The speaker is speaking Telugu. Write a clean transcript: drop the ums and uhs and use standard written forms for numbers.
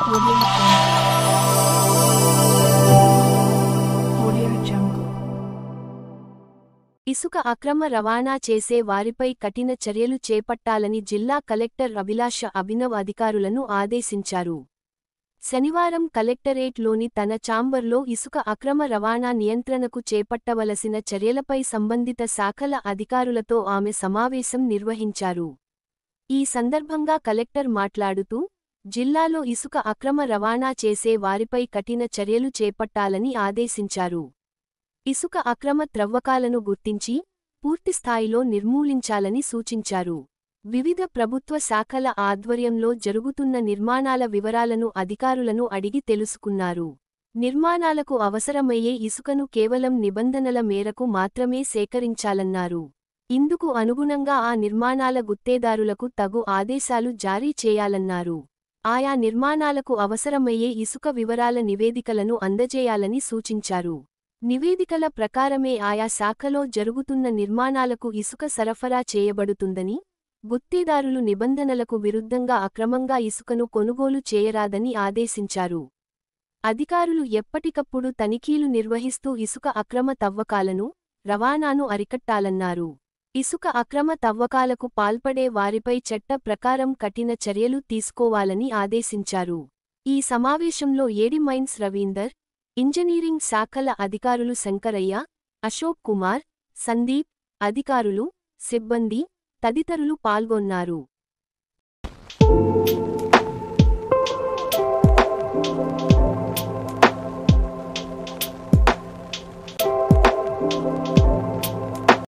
Audio Jungle. ఇసుక అక్రమ రవాణా చేసే వారిపై కఠిన చర్యలు చేపట్టాలని జిల్లా కలెక్టర్ అభిలాష అభినవ్ అధికారులను ఆదేశించారు. శనివారం కలెక్టరేట్లోని తన ఛాంబర్లో ఇసుక అక్రమ రవాణా నియంత్రణకు చేపట్టవలసిన చర్యలపై సంబంధిత శాఖల అధికారులతో ఆమె సమావేశం నిర్వహించారు. ఈ సందర్భంగా కలెక్టర్ మాట్లాడుతూ, జిల్లాలో ఇసుక అక్రమ రవాణా చేసే వారిపై కఠిన చర్యలు చేపట్టాలని ఆదేశించారు. ఇసుక అక్రమ త్రవ్వకాలను గుర్తించి, పూర్తిస్థాయిలో నిర్మూలించాలని సూచించారు. వివిధ ప్రభుత్వ శాఖల ఆధ్వర్యంలో జరుగుతున్న నిర్మాణాల వివరాలను అధికారులను అడిగి తెలుసుకున్నారు. నిర్మాణాలకు అవసరమయ్యే ఇసుకను కేవలం నిబంధనల మేరకు మాత్రమే సేకరించాలన్నారు. ఇందుకు అనుగుణంగా ఆ నిర్మాణాల గుత్తేదారులకు తగు ఆదేశాలు జారీ చేయాలన్నారు. ఆయా నిర్మాణాలకు అవసరమయ్యే ఇసుక వివరాల నివేదికలను అందజేయాలని సూచించారు. నివేదికల ప్రకారమే ఆయా శాఖలో జరుగుతున్న నిర్మాణాలకు ఇసుక సరఫరా చేయబడుతుందని, గుత్తేదారులు నిబంధనలకు విరుద్ధంగా అక్రమంగా ఇసుకను కొనుగోలు చేయరాదని ఆదేశించారు. అధికారులు ఎప్పటికప్పుడు తనిఖీలు నిర్వహిస్తూ ఇసుక అక్రమ తవ్వకాలను, రవాణాను అరికట్టాలన్నారు. ఇసుక అక్రమ తవ్వకాలకు పాల్పడే వారిపై చట్ట ప్రకారం కఠిన చర్యలు తీసుకోవాలని ఆదేశించారు. ఈ సమావేశంలో ఏడి మైన్స్ రవీందర్, ఇంజనీరింగ్ శాఖల అధికారులు శంకరయ్య, అశోక్ కుమార్, సందీప్, అధికారులు, సిబ్బంది తదితరులు పాల్గొన్నారు.